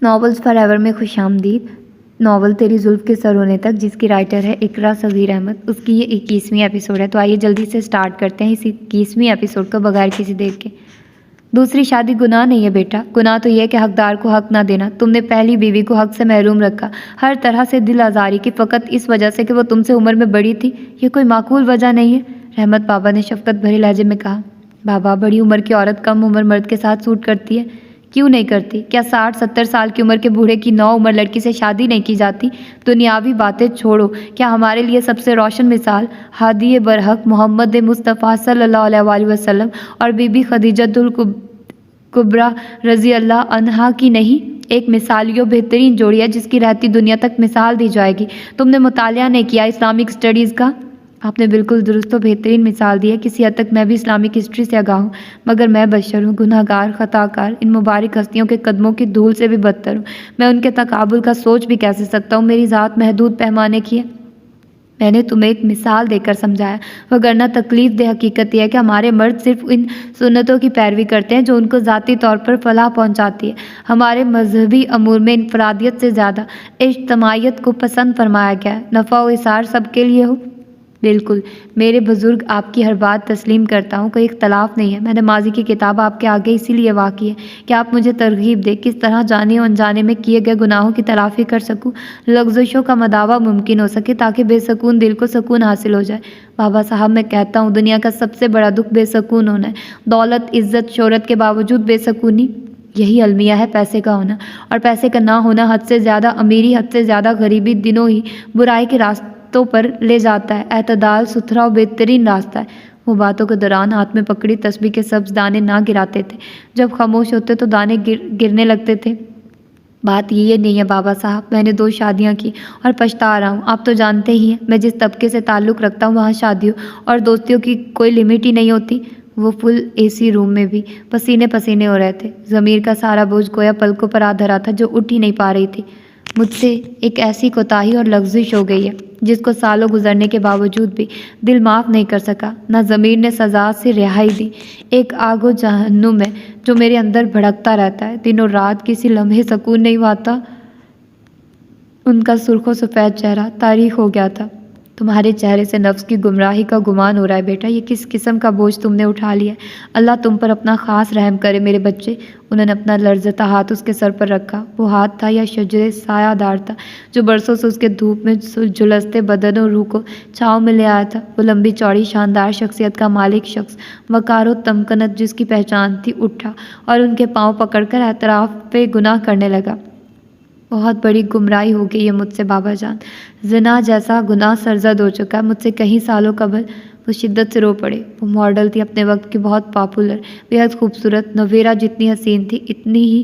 Novels for ever میں خوش آمدید۔ ناول تیری زلف کے سر ہونے تک، جس کی رائٹر ہے اقرا صغیر احمد، اس کی یہ 21ویں ایپیسوڈ ہے۔ تو آئیے جلدی سے سٹارٹ کرتے ہیں اس 21ویں ایپیسوڈ کو بغیر کسی دیر کے۔ دوسری شادی گناہ نہیں ہے بیٹا، گناہ تو یہ کہ حقدار کو حق نہ دینا۔ تم نے پہلی بیوی کو حق سے محروم رکھا، ہر طرح سے دل آزاری کی، فقط اس وجہ سے کہ وہ تم سے عمر میں بڑی تھی۔ یہ کوئی معقول وجہ نہیں ہے، رحمت بابا نے شفقت بھرے لہجے میں کہا۔ بابا، بڑی عمر کی عورت کم عمر مرد کے ساتھ سوٹ کرتی ہے؟ کیوں نہیں کرتی؟ کیا 60-70 سال کی عمر کے بوڑھے کی نو عمر لڑکی سے شادی نہیں کی جاتی؟ دنیاوی باتیں چھوڑو، کیا ہمارے لیے سب سے روشن مثال ہادی برحق محمد مصطفیٰ صلی اللہ علیہ وآلہ وسلم اور بی بی خدیجۃ الکبریٰ رضی اللہ عنہا کی نہیں؟ ایک مثالی و بہترین جوڑی ہے جس کی رہتی دنیا تک مثال دی جائے گی۔ تم نے مطالعہ نہیں کیا اسلامک اسٹڈیز کا؟ آپ نے بالکل درست و بہترین مثال دی ہے۔ کسی حد تک میں بھی اسلامک ہسٹری سے آگاہ ہوں، مگر میں بشر ہوں، گناہ گار، خطا کار، ان مبارک ہستیوں کے قدموں کی دھول سے بھی بدتر ہوں۔ میں ان کے تقابل کا سوچ بھی کیسے سکتا ہوں؟ میری ذات محدود پیمانے کی ہے۔ میں نے تمہیں ایک مثال دے کر سمجھایا، وگرنہ تکلیف دہ حقیقت یہ ہے کہ ہمارے مرد صرف ان سنتوں کی پیروی کرتے ہیں جو ان کو ذاتی طور پر فلاح پہنچاتی ہے۔ ہمارے مذہبی امور میں انفرادیت سے زیادہ اجتماعیت کو پسند فرمایا گیا ہے۔ نفع و اثار سب کے لیے ہو۔ بالکل میرے بزرگ، آپ کی ہر بات تسلیم کرتا ہوں، کوئی اختلاف نہیں ہے۔ میں نے ماضی کی کتاب آپ کے آگے اسی لیے واقع ہے کہ آپ مجھے ترغیب دیں، کس طرح جانے و انجانے میں کیے گئے گناہوں کی تلافی کر سکوں، لغزشوں کا مداوع ممکن ہو سکے تاکہ بے سکون دل کو سکون حاصل ہو جائے۔ بابا صاحب، میں کہتا ہوں دنیا کا سب سے بڑا دکھ بے سکون ہونا ہے۔ دولت، عزت، شہرت کے باوجود بے سکونی، یہی المیہ ہے پیسے کا ہونا، اور پیسے کا نہ ہونا حد سے زیادہ امیری، حد سے زیادہ غریبی دنوں ہی برائی کے راستوں پر لے جاتا ہے۔ اعتدال ستھرا و بہترین راستہ ہے۔ وہ باتوں کے دوران ہاتھ میں پکڑی تسبیح کے سبز دانے نہ گراتے تھے، جب خاموش ہوتے تو دانے گرنے لگتے تھے۔ بات یہ نہیں ہے بابا صاحب، میں نے 2 شادیاں کی اور پچھتا رہا ہوں۔ آپ تو جانتے ہی ہیں میں جس طبقے سے تعلق رکھتا ہوں، وہاں شادیوں اور دوستیوں کی کوئی لمٹ ہی نہیں ہوتی۔ وہ فل اے سی روم میں بھی پسینے پسینے ہو رہے تھے۔ ضمیر کا سارا بوجھ گویا پلکوں پر آ دھرا تھا جو اٹھ ہی نہیں پا رہی تھی۔ مجھ سے ایک ایسی کوتاہی اور لغزش ہو گئی ہے جس کو سالوں گزرنے کے باوجود بھی دل معاف نہیں کر سکا۔ نہ ضمیر نے سزا سے رہائی دی۔ ایک آگ و جہنم ہے جو میرے اندر بھڑکتا رہتا ہے، دن اور رات، کسی لمحے سکون نہیں پاتا۔ ان کا سرخ و سفید چہرہ تاریک ہو گیا تھا۔ تمہارے چہرے سے نفس کی گمراہی کا گمان ہو رہا ہے بیٹا، یہ کس قسم کا بوجھ تم نے اٹھا لیا ہے؟ اللہ تم پر اپنا خاص رحم کرے میرے بچے۔ انہوں نے اپنا لرزتا ہاتھ اس کے سر پر رکھا۔ وہ ہاتھ تھا یا شجرے سایہ دار تھا جو برسوں سے اس کے دھوپ میں جھلستے بدن اور روح کو چھاؤں میں لے آیا تھا۔ وہ لمبی چوڑی شاندار شخصیت کا مالک شخص، وقار و تمکنت جس کی پہچان تھی، اٹھا اور ان کے پاؤں پکڑ کر اعتراف پہ گناہ کرنے لگا۔ بہت بڑی گمراہی ہو گئی ہے مجھ سے بابا جان، زنا جیسا گناہ سرزد ہو چکا ہے مجھ سے کئی سالوں قبل۔ وہ شدت سے رو پڑے۔ وہ ماڈل تھی، اپنے وقت کی بہت پاپولر، بےحد خوبصورت۔ نویرا جتنی حسین تھی اتنی ہی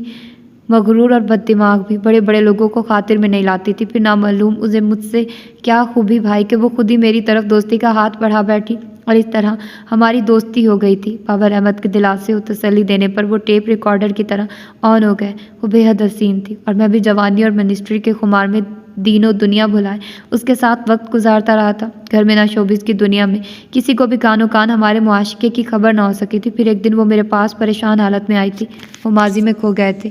مغرور اور بد دماغ بھی۔ بڑے بڑے لوگوں کو خاطر میں نہیں لاتی تھی، پھر نامعلوم اسے مجھ سے کیا خوبی بھائی کہ وہ خود ہی میری طرف دوستی کا ہاتھ بڑھا بیٹھی، اور اس طرح ہماری دوستی ہو گئی تھی۔ بابا رحمت کے دلاسے و تسلی دینے پر وہ ٹیپ ریکارڈر کی طرح آن ہو گئے۔ وہ بے حد حسین تھی، اور میں بھی جوانی اور منسٹری کے خمار میں دین و دنیا بھلائے اس کے ساتھ وقت گزارتا رہا تھا۔ گھر میں نہ شوبز کی دنیا میں کسی کو بھی کانوں کان ہمارے معاشقے کی خبر نہ ہو سکی تھی۔ پھر ایک دن وہ میرے پاس پریشان حالت میں آئی تھی۔ وہ ماضی میں کھو گئے تھے۔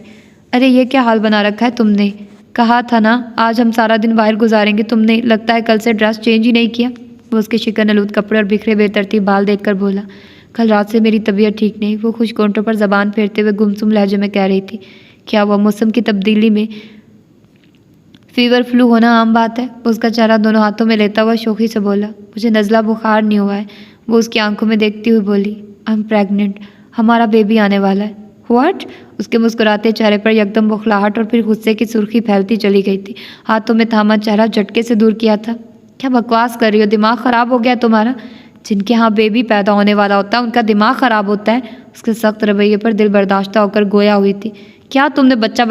ارے یہ کیا حال بنا رکھا ہے تم نے؟ کہا تھا نا آج ہم سارا دن باہر گزاریں گے، تم نے لگتا ہے کل سے ڈریس چینج ہی نہیں کیا۔ وہ اس کے شکن آلود کپڑے اور بکھرے بے ترتیب بال دیکھ کر بولا، کل رات سے میری طبیعت ٹھیک نہیں۔ وہ خشک ہونٹوں پر زبان پھیرتے ہوئے گمسم لہجے میں کہہ رہی تھی، کیا ہوا؟ موسم کی تبدیلی میں فیور فلو ہونا عام بات ہے۔ اس کا چہرہ دونوں ہاتھوں میں لیتا ہوا شوخی سے بولا، مجھے نزلہ بخار نہیں ہوا ہے۔ وہ اس کی آنکھوں میں دیکھتی ہوئی بولی، آئی ایم پریگننٹ، ہمارا بیبی آنے والا ہے۔ واٹ؟ اس کے مسکراتے چہرے پر یکدم بخلاہٹ اور پھر غصے کی سرخی پھیلتی چلی گئی تھی۔ ہاتھوں میں تھاما چہرہ جھٹکے سے دور کیا تھا۔ کیا بکواس کر رہی ہو؟ دماغ خراب ہو گیا تمہارا؟ جن کے ہاں بیبی پیدا ہونے والا ہوتا ہے ان کا دماغ خراب ہوتا ہے؟ اس کے سخت رویے پر دل برداشتہ ہو کر گویا ہوئی تھی۔ کیا تم نے بچہ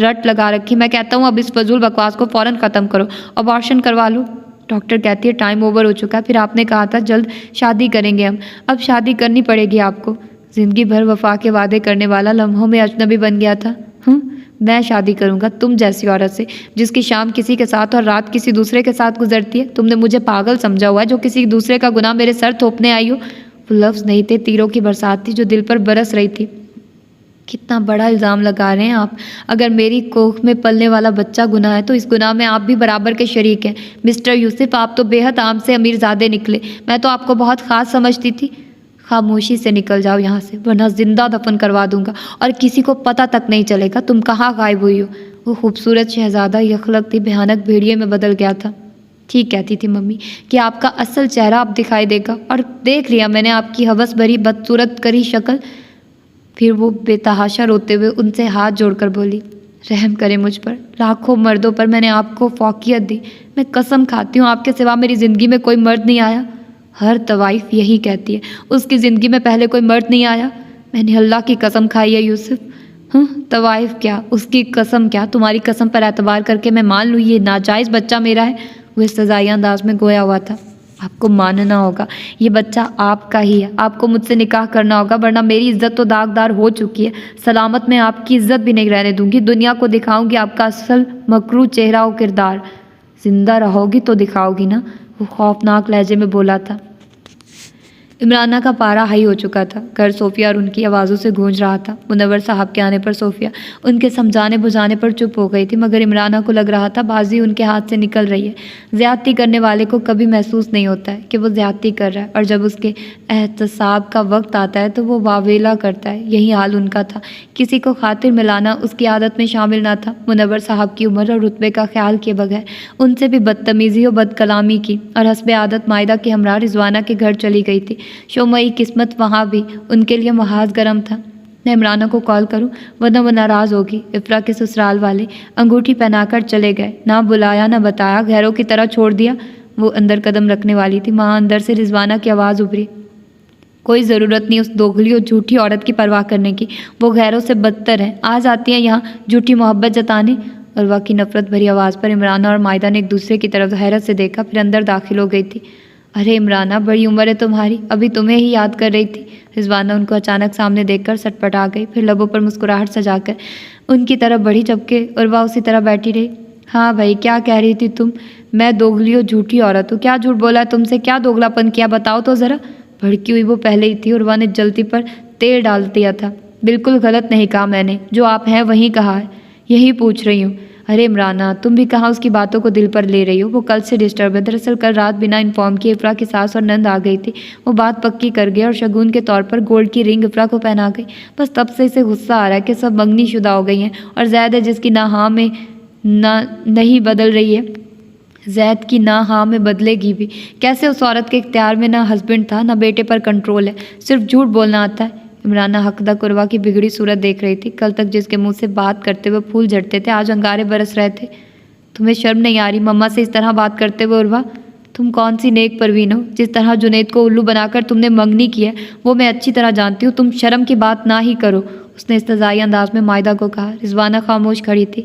رٹ لگا رکھی؟ میں کہتا ہوں اب اس فضول بکواس کو فوراً ختم کرو، ابارشن کروا لو۔ ڈاکٹر کہتی ہے ٹائم اوور ہو چکا ہے، پھر آپ نے کہا تھا جلد شادی کریں گے ہم، اب شادی کرنی پڑے گی آپ کو۔ زندگی بھر وفا کے وعدے کرنے والا لمحوں میں اجنبی بن گیا تھا۔ میں شادی کروں گا تم جیسی عورت سے جس کی شام کسی کے ساتھ اور رات کسی دوسرے کے ساتھ گزرتی ہے؟ تم نے مجھے پاگل سمجھا ہوا ہے جو کسی دوسرے کا گناہ میرے سر تھوپنے آئی ہو؟ وہ لفظ نہیں تھے، تیروں کی برسات تھی جو دل پر برس رہی تھی۔ کتنا بڑا الزام لگا رہے ہیں آپ. اگر میری کوکھ میں پلنے والا بچہ گناہ ہے تو اس گناہ میں آپ بھی برابر کے شریک ہیں. مسٹر یوسف، آپ تو بے حد عام سے امیر زادے نکلے. میں تو آپ کو بہت خاص سمجھتی تھی. خاموشی سے نکل جاؤ یہاں سے ورنہ زندہ دفن کروا دوں گا اور کسی کو پتہ تک نہیں چلے گا تم کہاں غائب ہوئی ہو. وہ خوبصورت شہزادہ یخلق تھی، بھیانک بھیڑیے میں بدل گیا تھا. ٹھیک کہتی تھی ممی کہ آپ کا اصل چہرہ اب دکھائی دے گا، اور دیکھ لیا میں نے آپ کی ہوس بھری بدصورت کری شکل. پھر وہ بے تحاشا روتے ہوئے ان سے ہاتھ جوڑ کر بولی، رحم کرے مجھ پر. لاکھوں مردوں پر میں نے آپ کو فوقیت دی. میں قسم کھاتی ہوں آپ کے سوا میری زندگی میں کوئی مرد نہیں آیا. ہر طوائف یہی کہتی ہے، اس کی زندگی میں پہلے کوئی مرد نہیں آیا. میں نے اللہ کی قسم کھائی ہے یوسف. طوائف کیا، اس کی قسم کیا، تمہاری قسم پر اعتبار کر کے میں مان لوں یہ ناجائز بچہ میرا ہے. وہ استہزائیہ انداز میں گویا ہوا تھا. آپ کو ماننا ہوگا یہ بچہ آپ کا ہی ہے. آپ کو مجھ سے نکاح کرنا ہوگا ورنہ میری عزت تو داغدار ہو چکی ہے. سلامت میں آپ کی عزت بھی نہیں رہنے دوں گی. دنیا کو دکھاؤں گی آپ کا اصل مکروہ چہرہ و کردار. زندہ رہو گی تو دکھاؤ گی نا، وہ خوفناک لہجے میں بولا تھا. عمرانہ کا پارا ہائی ہو چکا تھا. گھر صوفیہ اور ان کی آوازوں سے گونج رہا تھا. منور صاحب کے آنے پر صوفیہ ان کے سمجھانے بجھانے پر چپ ہو گئی تھی، مگر عمرانہ کو لگ رہا تھا بازی ان کے ہاتھ سے نکل رہی ہے. زیادتی کرنے والے کو کبھی محسوس نہیں ہوتا ہے کہ وہ زیادتی کر رہا ہے، اور جب اس کے احتساب کا وقت آتا ہے تو وہ واویلا کرتا ہے. یہی حال ان کا تھا. کسی کو خاطر ملانا اس کی عادت میں شامل نہ تھا. منور صاحب کی عمر اور رتبے کا خیال کیے بغیر ان سے بھی بدتمیزی و بد کلامی کی، اور حسب عادت مائدہ کے ہمراہ رضوانہ کے گھر چلی گئی تھی. شومئی قسمت وہاں بھی ان کے لیے محاذ گرم تھا. میں عمرانہ کو کال کروں ورنہ وہ ناراض ہوگی. افرا کے سسرال والے انگوٹھی پہنا کر چلے گئے، نہ بلایا نہ بتایا، غیروں کی طرح چھوڑ دیا. وہ اندر قدم رکھنے والی تھی، وہاں اندر سے رضوانہ کی آواز ابھری، کوئی ضرورت نہیں اس دوغلی اور جھوٹی عورت کی پرواہ کرنے کی. وہ غیروں سے بدتر ہے، آج آتی ہیں یہاں جھوٹی محبت جتانے. عروہ کی نفرت بھری آواز پر عمرانہ اور مائدہ نے ایک دوسرے کی طرف حیرت سے دیکھا، پھر اندر داخل ہو گئی تھی. ارے عمرانہ، بڑی عمر ہے تمہاری، ابھی تمہیں ہی یاد کر رہی تھی. رضوانہ ان کو اچانک سامنے دیکھ کر سٹ پٹا گئی، پھر لبوں پر مسکراہٹ سجا کر ان کی طرف بڑھی، جبکہ عروہ اسی طرح بیٹھی رہی. ہاں بھائی، کیا کہہ رہی تھی تم؟ میں دوغلی اور جھوٹی عورت ہوں؟ کیا جھوٹ بولا ہے تم سے؟ کیا دوغلا پن کیا؟ بتاؤ تو ذرا. بھڑکی ہوئی وہ پہلے ہی تھی. عروہ نے جلتی پر تیل ڈال دیا تھا. بالکل غلط نہیں کہا میں نے، جو آپ ہیں وہیں کہا ہے. یہی پوچھ رہی ہوں. ارے عمرانہ، تم بھی کہاں اس کی باتوں کو دل پر لے رہی ہو؟ وہ کل سے ڈسٹرب ہے. دراصل کل رات بنا انفارم کیے افرا کی ساس اور نند آ گئی تھی. وہ بات پکی کر گیا اور شگون کے طور پر گولڈ کی رنگ افرا کو پہنا گئی. بس تب سے اسے غصہ آ رہا ہے کہ سب منگنی شدہ ہو گئی ہیں، اور زید ہے جس کی نہ ہاں میں نہ نہیں بدل رہی ہے. زید کی نہ ہاں میں بدلے گی بھی کیسے؟ اس عورت کے اختیار میں نہ ہسبینڈ تھا، نہ بیٹے پر کنٹرول ہے، صرف جھوٹ بولنا آتا ہے. عمرانہ حقدق عروہ کی بگڑی صورت دیکھ رہی تھی. کل تک جس کے منہ سے بات کرتے ہوئے پھول جھڑتے تھے، آج انگارے برس رہے تھے. تمہیں شرم نہیں آ رہی مما سے اس طرح بات کرتے ہوئے عروہ؟ تم کون سی نیک پروین ہو؟ جس طرح جنید کو الو بنا کر تم نے منگنی کی ہے وہ میں اچھی طرح جانتی ہوں. تم شرم کی بات نہ ہی کرو، اس نے استہزائی انداز میں مائدہ کو کہا. رضوانہ خاموش کھڑی تھی.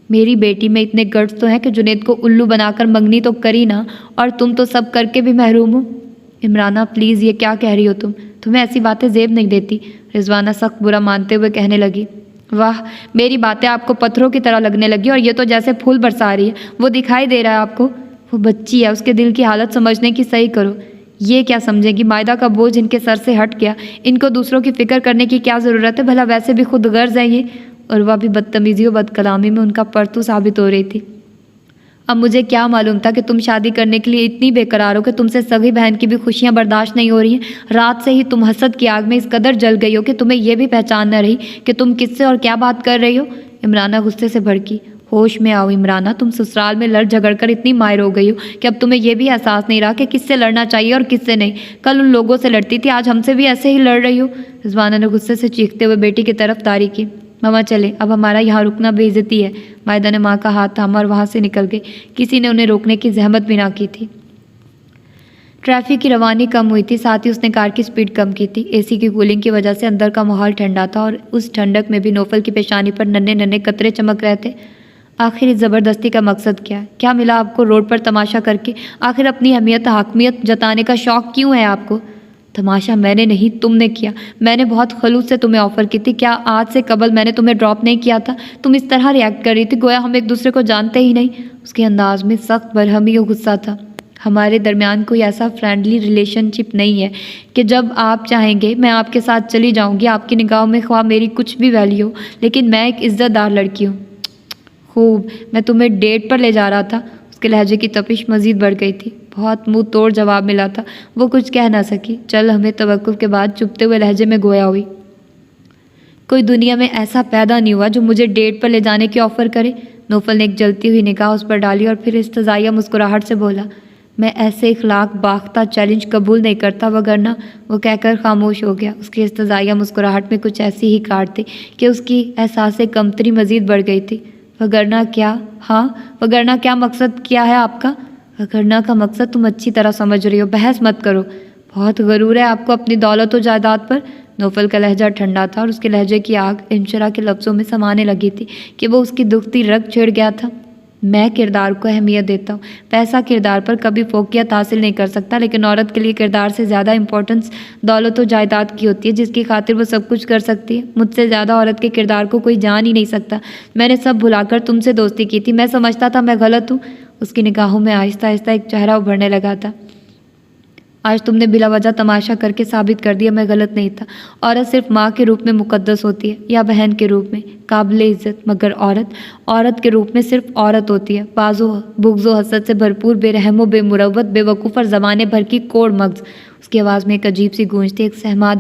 میری بیٹی میں اتنے گٹس تو ہیں کہ جنید کو الو بنا کر منگنی تو کری نا، اور تم تو سب کر کے بھی محروم ہو. عمرانہ پلیز، یہ کیا کہہ رہی ہو تم؟ تمہیں ایسی باتیں زیب نہیں دیتی. رضوانہ سخت برا مانتے ہوئے کہنے لگی. واہ، میری باتیں آپ کو پتھروں کی طرح لگنے لگی، اور یہ تو جیسے پھول برسا رہی ہے. وہ دکھائی دے رہا ہے آپ کو؟ وہ بچی ہے، اس کے دل کی حالت سمجھنے کی صحیح کرو. یہ کیا سمجھے گی؟ مائدہ کا بوجھ ان کے سر سے ہٹ گیا. ان کو دوسروں کی فکر کرنے کی کیا ضرورت ہے؟ بھلا ویسے بھی خود غرض ہے یہ. عروہ بھی بدتمیزی و بد کلامی میں ان کا پرتو ثابت ہو رہی تھی. اب مجھے کیا معلوم تھا کہ تم شادی کرنے کے لیے اتنی بے قرار ہو کہ تم سے سگی بہن کی بھی خوشیاں برداشت نہیں ہو رہی ہیں. رات سے ہی تم حسد کی آگ میں اس قدر جل گئی ہو کہ تمہیں یہ بھی پہچان نہ رہی کہ تم کس سے اور کیا بات کر رہی ہو. عمرانہ غصے سے بھڑکی. ہوش میں آؤ عمرانہ، تم سسرال میں لڑ جھگڑ کر اتنی مائر ہو گئی ہو کہ اب تمہیں یہ بھی احساس نہیں رہا کہ کس سے لڑنا چاہیے اور کس سے نہیں. کل ان لوگوں سے لڑتی تھی، آج ہم سے بھی ایسے ہی لڑ رہی ہو. رضوانہ نے غصے سے چیختے ہوئے بیٹی کی طرف تاری کی. ماما چلے، اب ہمارا یہاں رکنا بے عزتی ہے. مائدہ نے ماں کا ہاتھ تھاما اور وہاں سے نکل گئی. کسی نے انہیں روکنے کی زحمت بھی نہ کی تھی. ٹریفک کی روانی کم ہوئی تھی، ساتھ ہی اس نے کار کی سپیڈ کم کی تھی. اے سی کی کولنگ کی وجہ سے اندر کا ماحول ٹھنڈا تھا، اور اس ٹھنڈک میں بھی نوفل کی پیشانی پر ننھے ننھے قطرے چمک رہے تھے. آخر اس زبردستی کا مقصد کیا ہے؟ کیا ملا آپ کو روڈ پر تماشا کر کے؟ آخر اپنی اہمیت حاکمیت جتانے کا شوق کیوں ہے آپ کو؟ تماشا میں نے نہیں، تم نے کیا. میں نے بہت خلوص سے تمہیں آفر کی تھی. کیا آج سے قبل میں نے تمہیں ڈراپ نہیں کیا تھا؟ تم اس طرح ریئیکٹ کر رہی تھی گویا ہم ایک دوسرے کو جانتے ہی نہیں. اس کے انداز میں سخت برہمی اور غصہ تھا. ہمارے درمیان کوئی ایسا فرینڈلی ریلیشن شپ نہیں ہے کہ جب آپ چاہیں گے میں آپ کے ساتھ چلی جاؤں گی. آپ کی نگاہوں میں خواہ میری کچھ بھی ویلیو ہو لیکن میں ایک عزت دار لڑکی ہوں. خوب، میں تمہیں ڈیٹ پر لے جا رہا تھا. اس کے لہجے کی تپش مزید بڑھ گئی تھی. بہت منہ توڑ جواب ملا تھا. وہ کچھ کہہ نہ سکی. چل ہمیں توقف کے بعد چپتے ہوئے لہجے میں گویا ہوئی. کوئی دنیا میں ایسا پیدا نہیں ہوا جو مجھے ڈیٹ پر لے جانے کی آفر کرے. نوفل نے ایک جلتی ہوئی نگاہ اس پر ڈالی اور پھر استزائیہ مسکراہٹ سے بولا، میں ایسے اخلاق باختہ چیلنج قبول نہیں کرتا وگرنہ. وہ کہہ کر خاموش ہو گیا. اس کی استزائیہ مسکراہٹ میں کچھ ایسی ہی کاٹ تھی کہ اس کی احساس کمتری مزید بڑھ گئی تھی. وگرنہ کیا؟ ہاں وگرنہ کیا؟ مقصد کیا ہے آپ کا؟ وگرنہ کا مقصد تم اچھی طرح سمجھ رہی ہو. بحث مت کرو. بہت غرور ہے آپ کو اپنی دولت و جائیداد پر. نوفل کا لہجہ ٹھنڈا تھا اور اس کے لہجے کی آگ انشرا کے لفظوں میں سمانے لگی تھی کہ وہ اس کی دکھتی رگ چھڑ گیا تھا. میں کردار کو اہمیت دیتا ہوں. پیسہ کردار پر کبھی فوقیت حاصل نہیں کر سکتا لیکن عورت کے لیے کردار سے زیادہ امپورٹنس دولت و جائیداد کی ہوتی ہے جس کی خاطر وہ سب کچھ کر سکتی ہے. مجھ سے زیادہ عورت کے کردار کو کوئی جان ہی نہیں سکتا. میں نے سب بھلا کر تم سے دوستی کی تھی. میں سمجھتا تھا میں غلط ہوں. اس کی نگاہوں میں آہستہ آہستہ ایک چہرہ ابھرنے لگا تھا. آج تم نے بلا وجہ تماشا کر کے ثابت کر دیا میں غلط نہیں تھا. عورت صرف ماں کے روپ میں مقدس ہوتی ہے یا بہن کے روپ میں قابل عزت، مگر عورت کے روپ میں صرف عورت ہوتی ہے. بعض و بغض و حسد سے بھرپور، بے رحم و بے مروت، بے وقوف اور زمانے بھر کی کوڑ مغز. اس کی آواز میں ایک عجیب سی گونج تھی، ایک سہما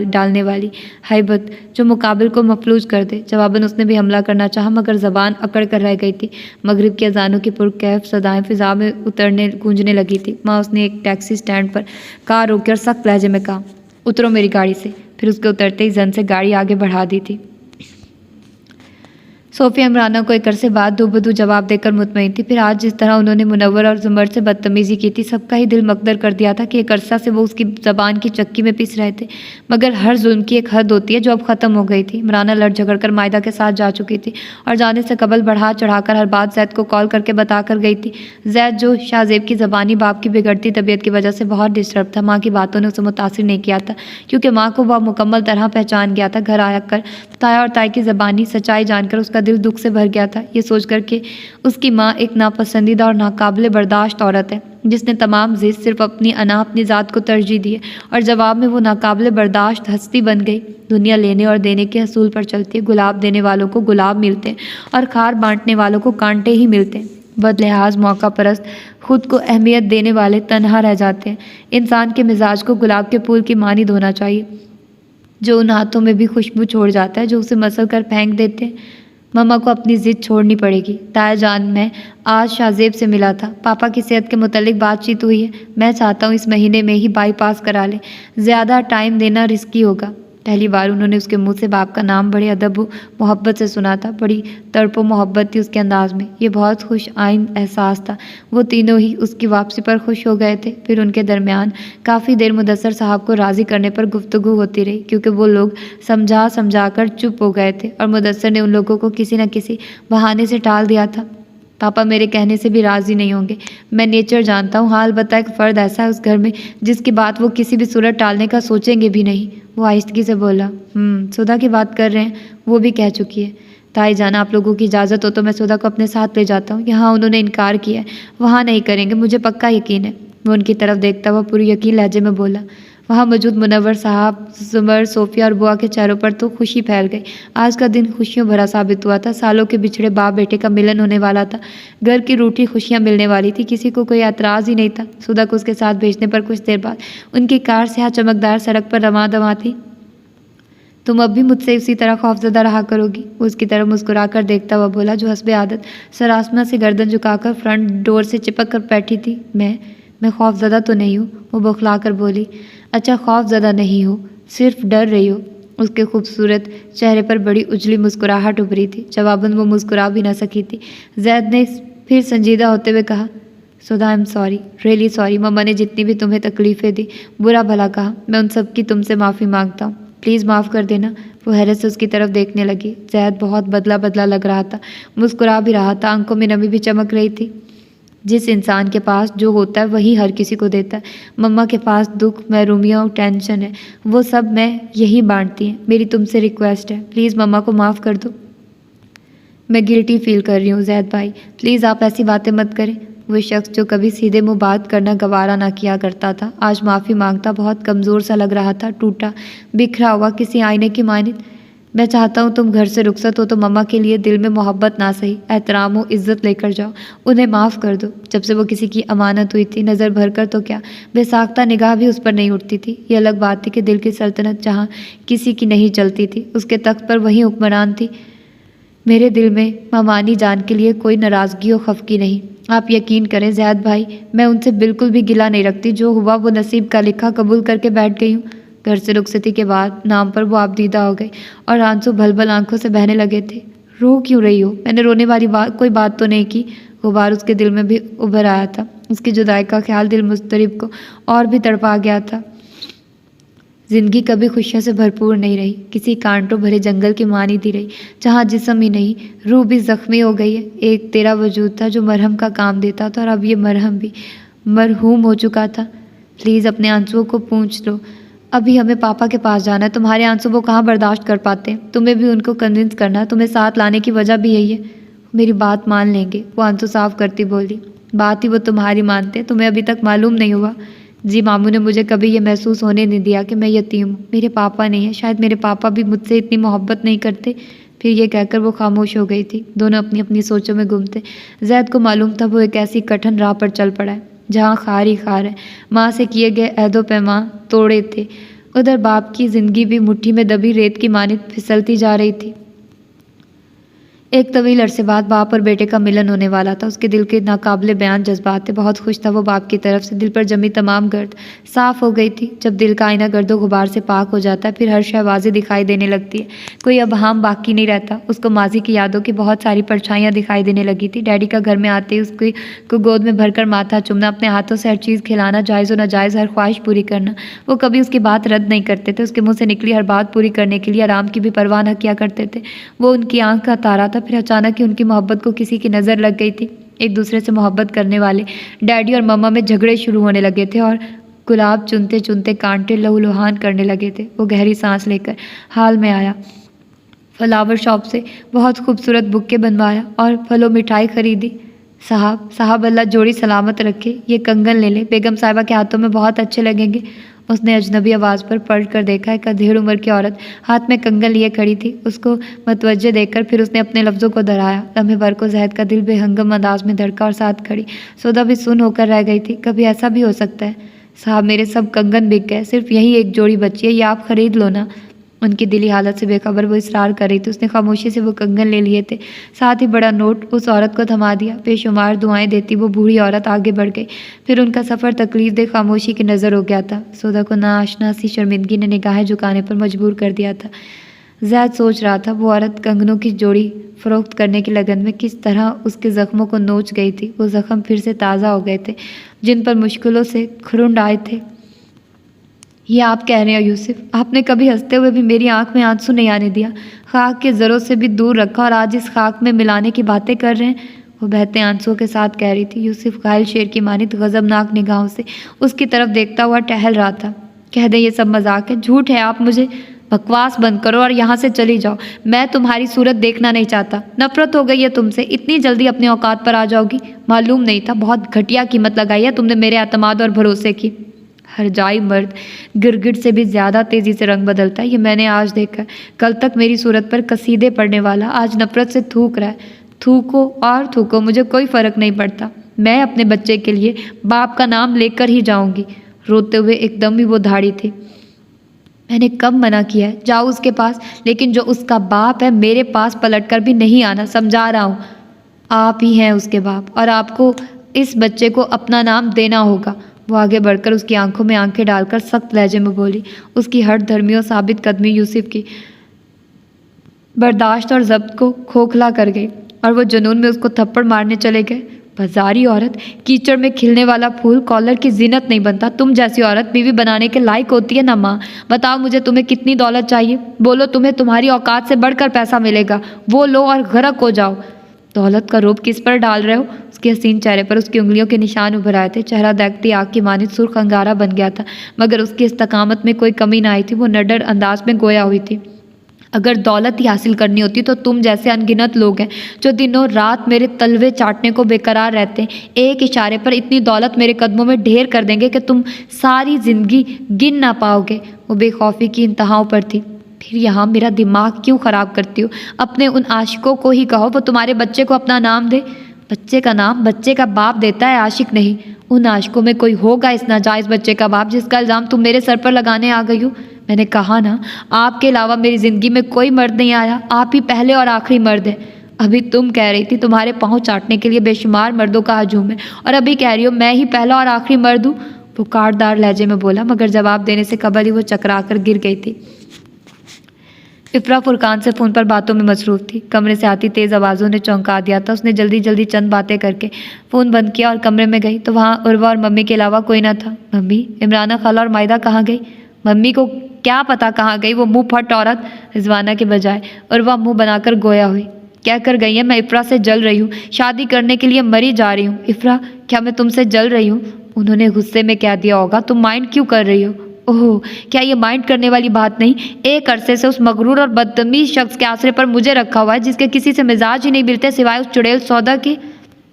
ڈالنے والی ہیبت جو مقابل کو مفلوج کر دے. جواباً اس نے بھی حملہ کرنا چاہا مگر زبان اکڑ کر رہ گئی تھی. مغرب کی اذانوں کی پرکیف صدائیں فضا میں گونجنے لگی تھی. ماں اس نے ایک ٹیکسی سٹینڈ پر کار روکی اور سخت لہجے میں کہا، اترو میری گاڑی سے. پھر اس کے اترتے ہی زن سے گاڑی آگے بڑھا دی تھی. صوفیہ عمرانہ کو ایک عرصے بعد دو بدو جواب دے کر مطمئن تھی. پھر آج جس طرح انہوں نے منور اور زمر سے بدتمیزی کی تھی سب کا ہی دل مقدر کر دیا تھا کہ ایک عرصہ سے وہ اس کی زبان کی چکی میں پس رہے تھے مگر ہر ظلم کی ایک حد ہوتی ہے جو اب ختم ہو گئی تھی. عمرانہ لڑ جھگڑ کر مائدہ کے ساتھ جا چکی تھی اور جانے سے قبل بڑھا چڑھا کر ہر بات زید کو کال کر کے بتا کر گئی تھی. زید جو شاہ زیب کی زبانی باپ کی بگڑتی طبیعت کی وجہ سے بہت ڈسٹرب تھا، ماں کی باتوں نے اسے متاثر نہیں کیا تھا کیونکہ ماں کو وہ مکمل طرح پہچان گیا تھا. گھر آیا کر تایا اور تائی کی زبانی سچائی جان کر اس کا دل دکھ سے بھر گیا تھا، یہ سوچ کر کہ اس کی ماں ایک ناپسندیدہ اور ناقابل برداشت عورت ہے جس نے تمام زیست صرف اپنی انا اپنی ذات کو ترجیح دی ہے اور جواب میں وہ ناقابل برداشت ہستی بن گئی. دنیا لینے اور دینے کے اصول پر چلتی ہے. گلاب دینے والوں کو گلاب ملتے ہیں اور خار بانٹنے والوں کو کانٹے ہی ملتے ہیں. بد لحاظ موقع پرست خود کو اہمیت دینے والے تنہا رہ جاتے ہیں. انسان کے مزاج کو گلاب کے پھول کی مانند ہونا چاہیے جو ان ہاتھوں میں بھی خوشبو چھوڑ جاتا ہے جو اسے مسل کر پھینک دیتے ہیں. مما کو اپنی ضد چھوڑنی پڑے گی. تایا جان میں آج شاہ زیب سے ملا تھا. پاپا کی صحت کے متعلق بات چیت ہوئی ہے. میں چاہتا ہوں اس مہینے میں ہی بائی پاس کرا لیں. زیادہ ٹائم دینا رسکی ہوگا. پہلی بار انہوں نے اس کے منہ سے باپ کا نام بڑے ادب و محبت سے سنا تھا. بڑی تڑپ و محبت تھی اس کے انداز میں. یہ بہت خوش آئند احساس تھا. وہ تینوں ہی اس کی واپسی پر خوش ہو گئے تھے. پھر ان کے درمیان کافی دیر مدثر صاحب کو راضی کرنے پر گفتگو ہوتی رہی کیونکہ وہ لوگ سمجھا کر چپ ہو گئے تھے اور مدثر نے ان لوگوں کو کسی نہ کسی بہانے سے ٹال دیا تھا. پاپا میرے کہنے سے بھی راضی نہیں ہوں گے. میں نیچر جانتا ہوں. ہاں البتہ ایک فرد ایسا ہے اس گھر میں جس کی بات وہ کسی بھی صورت ٹالنے کا سوچیں گے بھی نہیں. وہ آہستگی سے بولا، سدھا کی بات کر رہے ہیں. وہ بھی کہہ چکی ہے. تائی جان آپ لوگوں کی اجازت ہو تو میں سدھا کو اپنے ساتھ لے جاتا ہوں. یہاں انہوں نے انکار کیا ہے. وہاں نہیں کریں گے، مجھے پکا یقین ہے. وہ ان کی طرف دیکھتا ہوا پوری یقین لہجے میں بولا. وہاں موجود منور صاحب، زمر، صوفیہ اور بوا کے چہروں پر تو خوشی پھیل گئی. آج کا دن خوشیوں بھرا ثابت ہوا تھا. سالوں کے بچھڑے باپ بیٹے کا ملن ہونے والا تھا. گھر کی روٹھی خوشیاں ملنے والی تھی. کسی کو کوئی اعتراض ہی نہیں تھا. سدھا کو اس کے ساتھ بھیجنے پر کچھ دیر بعد ان کی کار سیاہ چمکدار سڑک پر رواں دواں تھی. تم اب بھی مجھ سے اسی طرح خوفزدہ رہا کرو گی؟ وہ اس کی طرف مسکرا کر دیکھتا ہوا بولا جو حسب عادت سراسمہ سے گردن جھکا کر فرنٹ ڈور سے چپک کر بیٹھی تھی. میں خوفزدہ تو نہیں ہوں. وہ بوکھلا کر بولی. اچھا خوف زدہ نہیں ہو، صرف ڈر رہی ہو. اس کے خوبصورت چہرے پر بڑی اجلی مسکراہٹ ابھری تھی. جواباً وہ مسکرا بھی نہ سکی تھی. زید نے پھر سنجیدہ ہوتے ہوئے کہا، سدھا I am sorry, really sorry. Mama نے جتنی بھی تمہیں تکلیفیں دی، برا بھلا کہا، میں ان سب کی تم سے معافی مانگتا ہوں. پلیز معاف کر دینا. وہ حیرت سے اس کی طرف دیکھنے لگی. زید بہت بدلا لگ رہا تھا. مسکرا بھی رہا تھا. آنکھوں میں نمی بھی چمک رہی تھی. جس انسان کے پاس جو ہوتا ہے وہی ہر کسی کو دیتا ہے. مما کے پاس دکھ، محرومیاں، ٹینشن ہے، وہ سب میں یہی بانٹتی ہیں. میری تم سے ریکویسٹ ہے، پلیز مما کو معاف کر دو. میں گلٹی فیل کر رہی ہوں زید بھائی، پلیز آپ ایسی باتیں مت کریں. وہ شخص جو کبھی سیدھے منہ بات کرنا گوارا نہ کیا کرتا تھا آج معافی مانگتا بہت کمزور سا لگ رہا تھا، ٹوٹا بکھرا ہوا کسی آئینے کی مانند۔ میں چاہتا ہوں تم گھر سے رخصت ہو تو مما کے لیے دل میں محبت نہ سہی احترام و عزت لے کر جاؤ، انہیں معاف کر دو۔ جب سے وہ کسی کی امانت ہوئی تھی نظر بھر کر تو کیا بے ساختہ نگاہ بھی اس پر نہیں اٹھتی تھی۔ یہ الگ بات تھی کہ دل کی سلطنت جہاں کسی کی نہیں چلتی تھی اس کے تخت پر وہی حکمران تھی۔ میرے دل میں مامانی جان کے لیے کوئی ناراضگی و خفگی نہیں۔ آپ یقین کریں زید بھائی، میں ان سے بالکل بھی گلہ نہیں رکھتی، جو ہوا وہ نصیب کا لکھا قبول کر کے بیٹھ گئی ہوں۔ گھر سے رخصتی کے بعد نام پر وہ آپ دیدہ ہو گئی اور آنسو بھل بھل آنکھوں سے بہنے لگے تھے۔ رو کیوں رہی ہو؟ میں نے رونے والی کوئی بات تو نہیں کی۔ غبار اس کے دل میں بھی ابھر آیا تھا، اس کی جدائی کا خیال دل مضطرب کو اور بھی تڑپا گیا تھا۔ زندگی کبھی خوشیوں سے بھرپور نہیں رہی، کسی کانٹوں بھرے جنگل کی مانند ہی رہی جہاں جسم ہی نہیں روح بھی زخمی ہو گئی ہے۔ ایک تیرا وجود تھا جو مرہم کا کام دیتا تھا اور اب یہ مرہم بھی مرحوم ہو چکا تھا۔ پلیز اپنے آنسوؤں کو پونچھ لو، ابھی ہمیں پاپا کے پاس جانا ہے، تمہارے آنسو وہ کہاں برداشت کر پاتے ہیں، تمہیں بھی ان کو کنونس کرنا، تمہیں ساتھ لانے کی وجہ بھی یہی ہے۔ میری بات مان لیں گے؟ وہ آنسو صاف کرتی بولی۔ بات ہی وہ تمہاری مانتے، تمہیں ابھی تک معلوم نہیں ہوا؟ جی ماموں نے مجھے کبھی یہ محسوس ہونے نہیں دیا کہ میں یتیم ہوں، میرے پاپا نہیں ہیں، شاید میرے پاپا بھی مجھ سے اتنی محبت نہیں کرتے۔ پھر یہ کہہ کر وہ خاموش ہو گئی تھی۔ دونوں اپنی اپنی سوچوں میں گم تھے۔ زید کو معلوم تھا وہ ایک ایسی کٹھن راہ پر چل پڑا ہے جہاں خار ہی خار ہے، ماں سے کیے گئے عہد و پیمان توڑے تھے، ادھر باپ کی زندگی بھی مٹھی میں دبی ریت کی مانند پھسلتی جا رہی تھی۔ ایک طویل عرصے بعد باپ اور بیٹے کا ملن ہونے والا تھا۔ اس کے دل کے ناقابل بیان جذبات تھے، بہت خوش تھا وہ باپ کی طرف سے۔ دل پر جمی تمام گرد صاف ہو گئی تھی۔ جب دل کا آئینہ گرد و غبار سے پاک ہو جاتا ہے پھر ہر شے واضح دکھائی دینے لگتی ہے، کوئی ابہام باقی نہیں رہتا۔ اس کو ماضی کی یادوں کی بہت ساری پرچھائیاں دکھائی دینے لگی تھی۔ ڈیڈی کا گھر میں آتے ہی اس کو گود میں بھر کر ماتھا چومنا، اپنے ہاتھوں سے ہر چیز کھلانا، جائز و ناجائز ہر خواہش پوری کرنا۔ وہ کبھی اس کی بات رد نہیں کرتے تھے، اس کے منہ سے نکلی ہر بات پوری کرنے کے لیے آرام کی بھی پرواہ نہ کیا کرتے تھے۔ وہ ان کی آنکھ کا تارا تھا۔ پھر اچانک ہی ان کی محبت کو کسی کی نظر لگ گئی تھی۔ ایک دوسرے سے محبت کرنے والے ڈیڈی اور مما میں جھگڑے شروع ہونے لگے تھے اور گلاب چنتے چنتے کانٹے لہولہان کرنے لگے تھے۔ وہ گہری سانس لے کر حال میں آیا، فلاور شاپ سے بہت خوبصورت بکے بنوایا اور پھل و مٹھائی خریدی۔ صاحب اللہ جوڑی سلامت رکھے، یہ کنگن لے لے، بیگم صاحبہ کے ہاتھوں میں بہت اچھے لگیں گے۔ اس نے اجنبی آواز پر پلٹ کر دیکھا، ایک ادھیڑ عمر کی عورت ہاتھ میں کنگن لیے کھڑی تھی۔ اس کو متوجہ دیکھ کر پھر اس نے اپنے لفظوں کو دہرایا۔ لمحے بھر کو زہد کا دل بے ہنگم انداز میں دھڑکا اور ساتھ کھڑی سودا بھی سن ہو کر رہ گئی تھی۔ کبھی ایسا بھی ہو سکتا ہے؟ صاحب میرے سب کنگن بک گئے، صرف یہی ایک جوڑی بچی ہے، یہ آپ خرید لو نا۔ ان کی دلی حالت سے بے خبر وہ اصرار کر رہی تھی۔ اس نے خاموشی سے وہ کنگن لے لیے تھے، ساتھ ہی بڑا نوٹ اس عورت کو تھما دیا۔ بے شمار دعائیں دیتی وہ بوڑھی عورت آگے بڑھ گئی۔ پھر ان کا سفر تکلیف دہ خاموشی کی نظر ہو گیا تھا۔ سودا کو ناآشنا سی شرمندگی نے نگاہیں جھکانے پر مجبور کر دیا تھا۔ زید سوچ رہا تھا وہ عورت کنگنوں کی جوڑی فروخت کرنے کی لگن میں کس طرح اس کے زخموں کو نوچ گئی تھی۔ وہ زخم پھر سے تازہ ہو گئے تھے جن پر مشکلوں سے کھرنڈ آئے تھے۔ یہ آپ کہہ رہے ہیں یوسف؟ آپ نے کبھی ہنستے ہوئے بھی میری آنکھ میں آنسو نہیں آنے دیا، خاک کے ذروں سے بھی دور رکھا، اور آج اس خاک میں ملانے کی باتیں کر رہے ہیں؟ وہ بہتے آنسوؤں کے ساتھ کہہ رہی تھی۔ یوسف گھائل شیر کی مانند غضبناک نگاہوں سے اس کی طرف دیکھتا ہوا ٹہل رہا تھا۔ کہہ دیں یہ سب مذاق ہے، جھوٹ ہے، آپ مجھے بکواس بند کرو اور یہاں سے چلی جاؤ، میں تمہاری صورت دیکھنا نہیں چاہتا۔ نفرت ہو گئی ہے تم سے، اتنی جلدی اپنے اوقات پر آ جاؤ گی؟ معلوم نہیں تھا، بہت گھٹیا قیمت لگائی ہے تم نے میرے اعتماد اور بھروسے کی۔ ہر جائی مرد گرگٹ سے بھی زیادہ تیزی سے رنگ بدلتا ہے، یہ میں نے آج دیکھا ہے۔ کل تک میری صورت پر قصیدے پڑھنے والا آج نفرت سے تھوک رہا ہے۔ تھوکو اور تھوکو، مجھے کوئی فرق نہیں پڑتا، میں اپنے بچے کے لیے باپ کا نام لے کر ہی جاؤں گی۔ روتے ہوئے ایک دم ہی وہ دھاڑی تھی۔ میں نے کب منع کیا ہے؟ جاؤ اس کے پاس، لیکن جو اس کا باپ ہے میرے پاس پلٹ کر بھی نہیں آنا، سمجھا رہا ہوں۔ آپ ہی ہیں اس کے باپ اور آپ کو اس بچے کو اپنا نام دینا ہوگا۔ وہ آگے بڑھ کر اس کی آنکھوں میں آنکھیں ڈال کر سخت لہجے میں بولی۔ اس کی ہٹ دھرمی اور ثابت قدمی یوسف کی برداشت اور ضبط کو کھوکھلا کر گئی اور وہ جنون میں اس کو تھپڑ مارنے چلے گئے۔ بازاری عورت، کیچڑ میں کھلنے والا پھول کالر کی زینت نہیں بنتا، تم جیسی عورت بیوی بنانے کے لائق ہوتی ہے نا ماں؟ بتاؤ مجھے تمہیں کتنی دولت چاہیے؟ بولو، تمہیں تمہاری اوقات سے بڑھ کر پیسہ ملے گا، وہ لو اور غرق ہو جاؤ۔ دولت کا روب کس پر ڈال رہے ہو؟ اس کے حسین چہرے پر اس کی انگلیوں کے نشان ابھر آئے تھے۔ چہرہ دیکھتی آگ کی مانند سرخ انگارہ بن گیا تھا، مگر اس کی استقامت میں کوئی کمی نہ آئی تھی۔ وہ نڈر انداز میں گویا ہوئی تھی۔ اگر دولت ہی حاصل کرنی ہوتی تو تم جیسے انگنت لوگ ہیں جو دنوں رات میرے تلوے چاٹنے کو بے قرار رہتے ہیں، ایک اشارے پر اتنی دولت میرے قدموں میں ڈھیر کر دیں گے کہ تم ساری زندگی گن نہ پاؤ گے۔ وہ بے خوفی کی انتہاؤں پر تھی۔ پھر یہاں میرا دماغ کیوں خراب کرتی ہو؟ اپنے ان عاشقوں کو ہی کہو وہ تمہارے بچے کو اپنا نام دے۔ بچے کا نام بچے کا باپ دیتا ہے، عاشق نہیں۔ ان عاشقوں میں کوئی ہوگا اس ناجائز بچے کا باپ جس کا الزام تم میرے سر پر لگانے آ گئی ہو؟ میں نے کہا نا، آپ کے علاوہ میری زندگی میں کوئی مرد نہیں آیا، آپ ہی پہلے اور آخری مرد ہیں۔ ابھی تم کہہ رہی تھی تمہارے پاؤں چاٹنے کے لیے بے شمار مردوں کا ہجوم ہے، اور ابھی کہہ رہی ہو میں ہی پہلا اور آخری مرد ہوں۔ وہ کاٹدار لہجے میں بولا، مگر جواب دینے سے قبل ہی وہ چکرا کر گر گئی تھی۔ افرا فرقان سے فون پر باتوں میں مصروف تھی۔ کمرے سے آتی تیز آوازوں نے چونکا دیا تھا۔ اس نے جلدی جلدی چند باتیں کر کے فون بند کیا اور کمرے میں گئی تو وہاں عروہ اور ممی کے علاوہ کوئی نہ تھا۔ ممی، عمرانہ خالہ اور مائدہ کہاں گئی؟ ممی کو کیا پتا کہاں گئی، وہ منہ پھٹ عورت رضوانہ کے بجائے عروہ منہ بنا کر گویا ہوئی۔ کہہ کر گئی ہے میں افرا سے جل رہی ہوں، شادی کرنے کے لیے مری جا رہی ہوں۔ افرا، کیا میں تم سے جل رہی ہوں؟ انہوں نے غصے میں کہہ دیا ہوگا، تم مائنڈ کیوں کر رہی ہو؟ اوہ، کیا یہ مائنڈ کرنے والی بات نہیں؟ ایک عرصے سے اس مغرور اور بدتمیز شخص کے آسرے پر مجھے رکھا ہوا ہے جس کے کسی سے مزاج ہی نہیں ملتے سوائے اس چڑیل سودا کے۔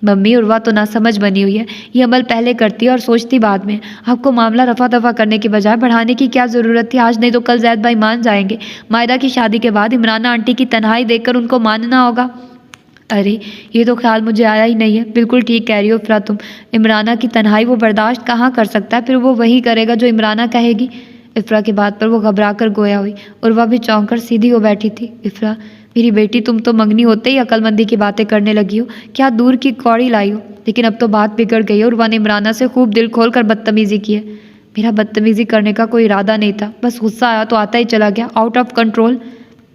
ممی، عروہ تو نہ سمجھ بنی ہوئی ہے، یہ عمل پہلے کرتی اور سوچتی بعد میں۔ آپ کو معاملہ رفع دفع کرنے کی بجائے بڑھانے کی کیا ضرورت تھی؟ آج نہیں تو کل زید بھائی مان جائیں گے۔ مائدہ کی شادی کے بعد عمرانہ آنٹی کی تنہائی دیکھ کر ان کو ماننا ہوگا۔ ارے، یہ تو خیال مجھے آیا ہی نہیں ہے۔ بالکل ٹھیک کہہ رہی ہو افرا تم، عمرانہ کی تنہائی وہ برداشت کہاں کر سکتا ہے، پھر وہ وہی کرے گا جو عمرانہ کہے گی۔ افرا کی بات پر وہ گھبرا کر گویا ہوئی۔ عروہ بھی چونک کر سیدھی ہو بیٹھی تھی۔ افرا، میری بیٹی، تم تو منگنی ہوتے ہی عقل مندی کی باتیں کرنے لگی ہو، کیا دور کی کوڑی لائی ہو؟ لیکن اب تو بات بگڑ گئی ہے۔ عروہ نے عمرانہ سے خوب دل کھول کر بدتمیزی کی ہے۔ میرا بدتمیزی کرنے کا کوئی ارادہ نہیں تھا، بس غصہ آیا تو آتا ہی چلا گیا، آؤٹ آف کنٹرول۔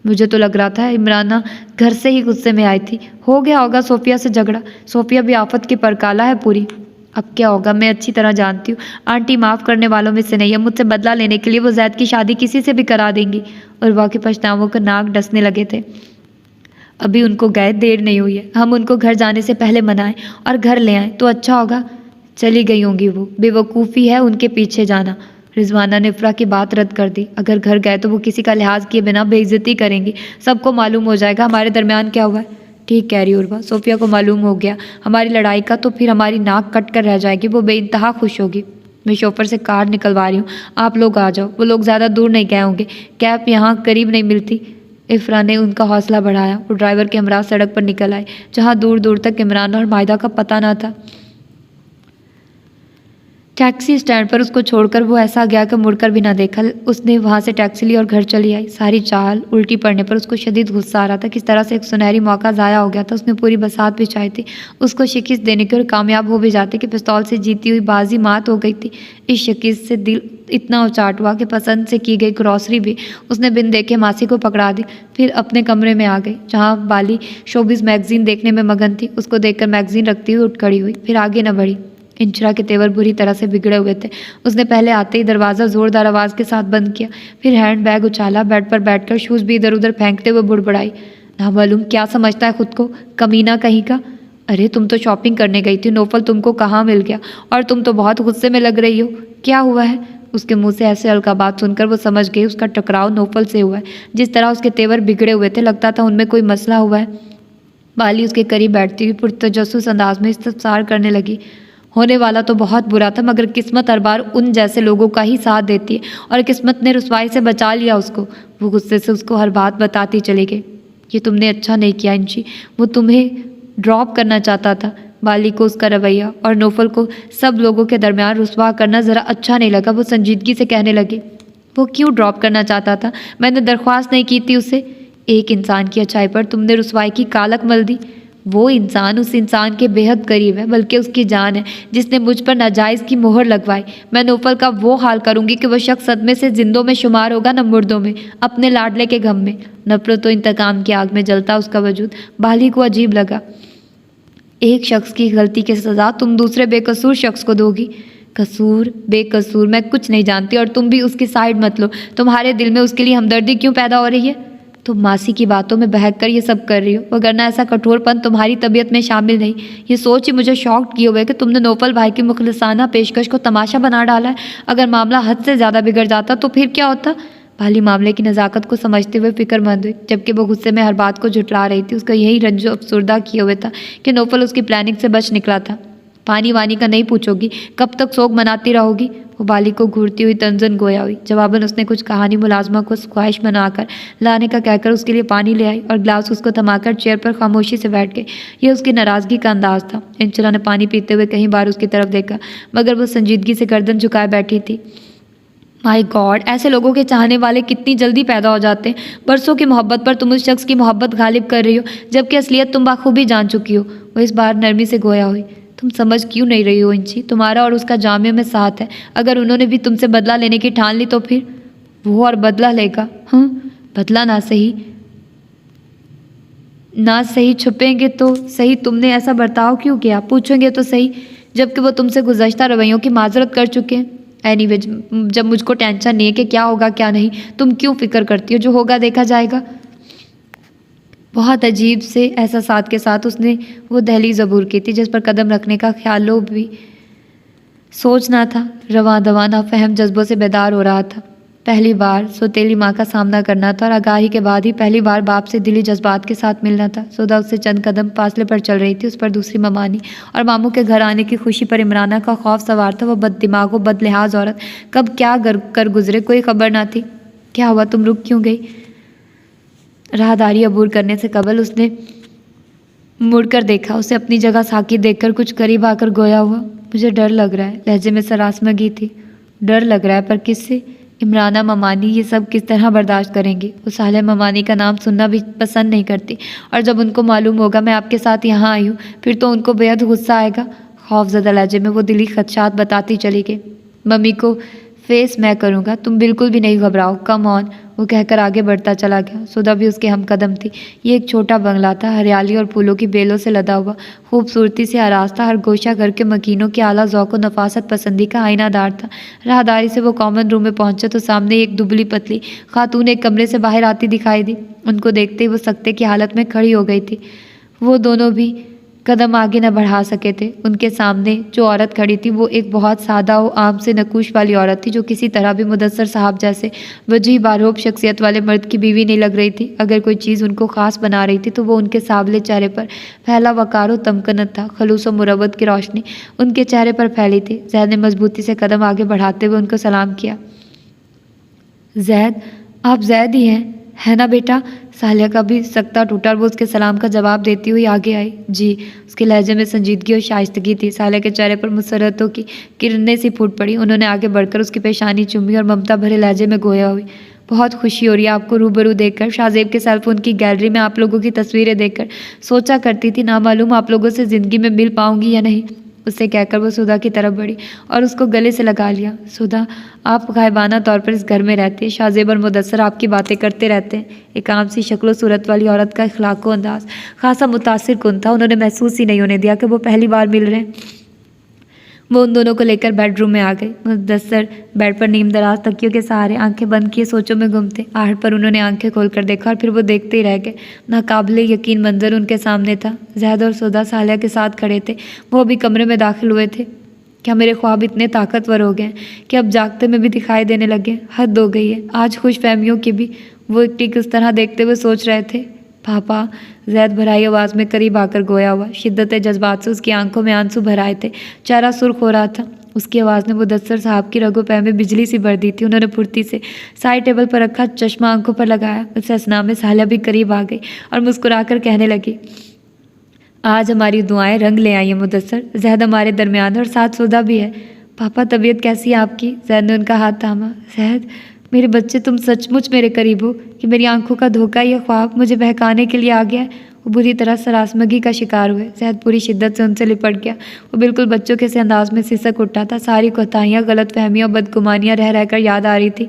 مجھے تو لگ رہا تھا عمرانہ گھر سے ہی غصے میں آئی تھی۔ ہو گیا ہوگا صوفیہ سے جھگڑا، صوفیہ بھی آفت کی پرکالا ہے پوری۔ اب کیا ہوگا میں اچھی طرح جانتی ہوں، آنٹی معاف کرنے والوں میں سے نہیں ہے، مجھ سے بدلہ لینے کے لیے وہ زید کی شادی کسی سے بھی کرا دیں گی۔ عروہ کے پچھتاووں کا ناک ڈسنے لگے تھے۔ ابھی ان کو گئے دیر نہیں ہوئی ہے، ہم ان کو گھر جانے سے پہلے منائیں اور گھر لے آئیں تو اچھا ہوگا۔ چلی گئی ہوں گی وہ، بے وقوفی ہے ان کے پیچھے جانا۔ رضوانہ نے افرا کی بات رد کر دی۔ اگر گھر گئے تو وہ کسی کا لحاظ کیے بنا بے عزتی کریں گی، سب کو معلوم ہو جائے گا ہمارے درمیان کیا ہوا ہے۔ ٹھیک کہہ رہی عروہ، صوفیہ کو معلوم ہو گیا ہماری لڑائی کا تو پھر ہماری ناک کٹ کر رہ جائے گی، وہ بے انتہا خوش ہوگی۔ میں شوفر سے کار نکلوا رہی ہوں، آپ لوگ آ جاؤ۔ وہ لوگ زیادہ دور نہیں گئے ہوں گے، کیب یہاں قریب نہیں ملتی۔ افرا نے ان کا حوصلہ بڑھایا۔ وہ ڈرائیور کے ہمراہ سڑک پر نکل آئے جہاں دور دور تک عمرانہ اور مائدہ کا پتہ نہ تھا۔ ٹیکسی اسٹینڈ پر اس کو چھوڑ کر وہ ایسا گیا کہ مڑ کر بھی نہ دیکھا۔ اس نے وہاں سے ٹیکسی لی اور گھر چلی آئی۔ ساری چال الٹی پڑنے پر اس کو شدید غصہ آ رہا تھا۔ کس طرح سے ایک سنہری موقع ضائع ہو گیا تھا۔ اس نے پوری بساط بچھائی تھی، اس کو شکست دینے کی، اور کامیاب ہو بھی جاتے کہ پستول سے جیتی ہوئی بازی مات ہو گئی تھی۔ اس شکست سے دل اتنا اچاٹ ہوا کہ پسند سے کی گئی گروسری بھی اس نے بن دیکھے ماسی کو پکڑا دی۔ پھر اپنے کمرے میں آ گئی جہاں بالی شوبز میگزین دیکھنے میں مگن تھی۔ اس کو دیکھ کر میگزین رکھتی ہوئی اٹھ کھڑی ہوئی، پھر آگے نہ بڑھی۔ انشرا کے تیور بری طرح سے بگڑے ہوئے تھے۔ اس نے پہلے آتے ہی دروازہ زوردار آواز کے ساتھ بند کیا، پھر ہینڈ بیگ اچھالا، بیڈ پر بیٹھ کر شوز بھی ادھر ادھر پھینکتے ہوئے بڑبڑائی، نامعلوم کیا سمجھتا ہے خود کو، کمینہ کہیں کا۔ ارے تم تو شاپنگ کرنے گئی تھی، نوفل تم کو کہاں مل گیا؟ اور تم تو بہت غصے میں لگ رہی ہو، کیا ہوا ہے؟ اس کے منہ سے ایسے القابات سن کر وہ سمجھ گئی اس کا ٹکراؤ نوفل سے ہوا ہے۔ جس طرح اس کے تیور بگڑے ہوئے تھے، لگتا تھا ان میں کوئی مسئلہ ہوا ہے۔ بالی اس کے قریب بیٹھتی ہوئی پرتجسس انداز میں استفسار کرنے لگی۔ ہونے والا تو بہت برا تھا، مگر قسمت ہر بار ان جیسے لوگوں کا ہی ساتھ دیتی ہے، اور قسمت نے رسوائی سے بچا لیا اس کو۔ وہ غصے سے اس کو ہر بات بتاتی چلی گئی۔ یہ تم نے اچھا نہیں کیا انشی، وہ تمہیں ڈراپ کرنا چاہتا تھا۔ بالی کو اس کا رویہ اور نوفل کو سب لوگوں کے درمیان رسوا کرنا ذرا اچھا نہیں لگا۔ وہ سنجیدگی سے کہنے لگی، وہ کیوں ڈراپ کرنا چاہتا تھا؟ میں نے درخواست نہیں کی تھی اسے۔ ایک انسان کی اچھائی پر تم نے رسوائی کی کالک مل دی۔ وہ انسان اس انسان کے بے حد قریب ہے، بلکہ اس کی جان ہے، جس نے مجھ پر ناجائز کی مہر لگوائی۔ میں نوفل کا وہ حال کروں گی کہ وہ شخص صدمے سے زندوں میں شمار ہوگا نہ مردوں میں، اپنے لاڈلے کے غم میں۔ نفرت و انتقام کی آگ میں جلتا اس کا وجود۔ بالی کو عجیب لگا۔ ایک شخص کی غلطی کی سزا تم دوسرے بے قصور شخص کو دو گی؟ قصور بے قصور میں کچھ نہیں جانتی، اور تم بھی اس کی سائڈ مت لو۔ تمہارے دل میں اس کے لیے ہمدردی کیوں پیدا ہو رہی ہے؟ تم ماسی کی باتوں میں بہک کر یہ سب کر رہی ہو، وگرنہ ایسا کٹھور پن تمہاری طبیعت میں شامل نہیں۔ یہ سوچ ہی مجھے شاکڈ کیے ہوئے کہ تم نے نوفل بھائی کی مخلصانہ پیشکش کو تماشا بنا ڈالا ہے۔ اگر معاملہ حد سے زیادہ بگڑ جاتا تو پھر کیا ہوتا؟ بالی معاملے کی نزاکت کو سمجھتے ہوئے فکر مند ہوئی، جبکہ وہ غصے میں ہر بات کو جھٹلا رہی تھی۔ اس کا یہی رنج و افسردہ کیے ہوئے تھا کہ نوفل اس کی پلاننگ سے بچ نکلا تھا۔ پانی وانی کا نہیں پوچھو گی؟ کب تک سوگ مناتی رہو گی؟ وہ بالی کو گھورتی ہوئی تنزن گویا ہوئی۔ جواباً اس نے کچھ کہانی ملازمہ کو خواہش منا کر لانے کا کہہ کر اس کے لیے پانی لے آئی اور گلاس اس کو تھما کر چیئر پر خاموشی سے بیٹھ گئی۔ یہ اس کی ناراضگی کا انداز تھا۔ انچلا نے پانی پیتے ہوئے کئی بار اس کی طرف دیکھا، مگر وہ سنجیدگی سے گردن جھکائے بیٹھی تھی۔ مائی گاڈ، ایسے لوگوں کے چاہنے والے کتنی جلدی پیدا ہو جاتے ہیں۔ برسوں کی محبت پر تم اس شخص کی محبت غالب کر رہی ہو جبکہ اصلیت تم بخوبی جان چکی ہو۔ وہ اس بار نرمی سے گویا ہوئی۔ تم سمجھ کیوں نہیں رہی ہو انچی؟ تمہارا اور اس کا جامعہ میں ساتھ ہے۔ اگر انہوں نے بھی تم سے بدلہ لینے کی ٹھان لی تو پھر وہ اور بدلہ لے گا۔ بدلہ نہ صحیح چھپیں گے تو صحیح تم نے ایسا برتاؤ کیوں کیا؟ پوچھیں گے تو صحیح جبکہ وہ تم سے گزشتہ رویوں کی معذرت کر چکے ہیں۔ اینی وے، جب مجھ کو ٹینشن نہیں ہے کہ کیا ہوگا کیا نہیں، تم کیوں فکر کرتی ہو؟ جو ہوگا دیکھا جائے گا۔ بہت عجیب سے احساسات کے ساتھ اس نے وہ دہلیز عبور کی تھی جس پر قدم رکھنے کا خیال لو بھی سوچ نہ تھا۔ رواں دواں نافہم جذبوں سے بیدار ہو رہا تھا۔ پہلی بار سوتیلی ماں کا سامنا کرنا تھا اور آگاہی کے بعد ہی پہلی بار باپ سے دلی جذبات کے ساتھ ملنا تھا۔ سودا اس سے چند قدم فاصلے پر چل رہی تھی، اس پر دوسری ممانی اور ماموں کے گھر آنے کی خوشی پر عمرانہ کا خوف سوار تھا۔ وہ بد دماغ و بد لحاظ عورت کب کیا کر گزرے کوئی خبر نہ تھی۔ کیا ہوا؟ تم رک کیوں گئی؟ راہداری عبور کرنے سے قبل اس نے مڑ کر دیکھا۔ اسے اپنی جگہ ساکت دیکھ کر کچھ قریب آ کر گویا ہوا، مجھے ڈر لگ رہا ہے۔ لہجے میں سراسمگی تھی۔ ڈر لگ رہا ہے؟ پر کس سے؟ عمرانہ ممانی یہ سب کس طرح برداشت کریں گی؟ وہ صالح ممانی کا نام سننا بھی پسند نہیں کرتی، اور جب ان کو معلوم ہوگا میں آپ کے ساتھ یہاں آئی ہوں پھر تو ان کو بے حد غصہ آئے گا۔ خوف زدہ لہجے میں وہ دلی خدشات بتاتی چلی گئی۔ ممی کو فیس میں کروں گا، تم بالکل بھی نہیں گھبراؤ، کم آن، وہ کہہ کر آگے بڑھتا چلا گیا۔ سودا بھی اس کے ہم قدم تھی۔ یہ ایک چھوٹا بنگلہ تھا، ہریالی اور پھولوں کی بیلوں سے لدا ہوا، خوبصورتی سے آراستہ، ہر گوشہ گھر کے مکینوں کے اعلیٰ ذوق و نفاست پسندی کا آئینہ دار تھا۔ راہداری سے وہ کامن روم میں پہنچے تو سامنے ایک دبلی پتلی خاتون ایک کمرے سے باہر آتی دکھائی دی۔ ان کو دیکھتے ہی وہ سکتے کی حالت میں کھڑی ہو گئی تھی۔ وہ دونوں بھی قدم آگے نہ بڑھا سکے تھے۔ ان کے سامنے جو عورت کھڑی تھی وہ ایک بہت سادہ و عام سے نقوش والی عورت تھی جو کسی طرح بھی مدثر صاحب جیسے وجیح باروب شخصیت والے مرد کی بیوی نہیں لگ رہی تھی۔ اگر کوئی چیز ان کو خاص بنا رہی تھی تو وہ ان کے سانولے چہرے پر پھیلا وقار و تمکنت تھا۔ خلوص و مروت کی روشنی ان کے چہرے پر پھیلی تھی۔ زید نے مضبوطی سے قدم آگے بڑھاتے ہوئے ان کو سلام کیا۔ زید، آپ زید ہی ہیں، ہے نا بیٹا؟ سالیہ کا بھی سکتہ ٹوٹا اور وہ اس کے سلام کا جواب دیتی ہوئی آگے آئی۔ جی، اس کے لہجے میں سنجیدگی اور شائستگی تھی۔ سالیہ کے چہرے پر مسرتوں کی کرنیں سی پھوٹ پڑی۔ انہوں نے آگے بڑھ کر اس کی پیشانی چومی اور ممتا بھرے لہجے میں گویا ہوئی، بہت خوشی ہو رہی ہے آپ کو روبرو دیکھ کر۔ شاہزیب کے سیل فون کی گیلری میں آپ لوگوں کی تصویریں دیکھ کر سوچا کرتی تھی نامعلوم آپ لوگوں سے زندگی میں مل پاؤں گی یا نہیں۔ اسے کہہ کر وہ سودا کی طرف بڑھی اور اس کو گلے سے لگا لیا۔ سودا، آپ غائبانہ طور پر اس گھر میں رہتے ہیں، شاہزیب اور مدثر آپ کی باتیں کرتے رہتے ہیں۔ ایک عام سی شکل و صورت والی عورت کا اخلاق و انداز خاصا متاثر کن تھا۔ انہوں نے محسوس ہی نہیں ہونے دیا کہ وہ پہلی بار مل رہے ہیں۔ وہ ان دونوں کو لے کر بیڈ روم میں آ گئی۔ مدثر بیڈ پر نیم دراز تکیوں کے سہارے آنکھیں بند کیے سوچوں میں گم تھے۔ آہٹ پر انہوں نے آنکھیں کھول کر دیکھا اور پھر وہ دیکھتے ہی رہ گئے۔ ناقابل یقین منظر ان کے سامنے تھا۔ زید اور سودا سالیہ کے ساتھ کھڑے تھے۔ وہ ابھی کمرے میں داخل ہوئے تھے۔ کیا میرے خواب اتنے طاقتور ہو گئے کہ اب جاگتے میں بھی دکھائی دینے لگے؟ حد ہو گئی ہے آج خوش فہمیوں کی بھی۔ وہ ٹک اس طرح دیکھتے ہوئے سوچ رہے تھے۔ پاپا، زید بھرائی آواز میں قریب آ کر گویا ہوا۔ شدت جذبات سے اس کی آنکھوں میں آنسو بھر آئے تھے، چہرہ سرخ ہو رہا تھا۔ اس کی آواز نے مدثر صاحب کی رگ و پے میں بجلی سی بھر دی تھی۔ انہوں نے پھرتی سے سائڈ ٹیبل پر رکھا چشمہ آنکھوں پر لگایا۔ اس اثنا میں سالیہ بھی قریب آ گئی اور مسکرا کر کہنے لگی، آج ہماری دعائیں رنگ لے آئی ہیں مدثر، زید ہمارے درمیان ہے اور ساتھ سودا بھی ہے۔ پاپا، طبیعت کیسی ہے آپ کی؟ زید نے ان کا ہاتھ تھاما۔ زید، میرے بچے، تم سچ مچ میرے قریب ہو کہ میری آنکھوں کا دھوکہ یہ خواب مجھے بہکانے کے لیے آ گیا ہے۔ وہ بری طرح سراسمگی کا شکار ہوئے۔ زید پوری شدت سے ان سے لپٹ گیا۔ وہ بالکل بچوں کے سے انداز میں سسک اٹھا تھا۔ ساری کوتاہیاں، غلط فہمیاں، بدگمانیاں رہ رہ کر یاد آ رہی تھی۔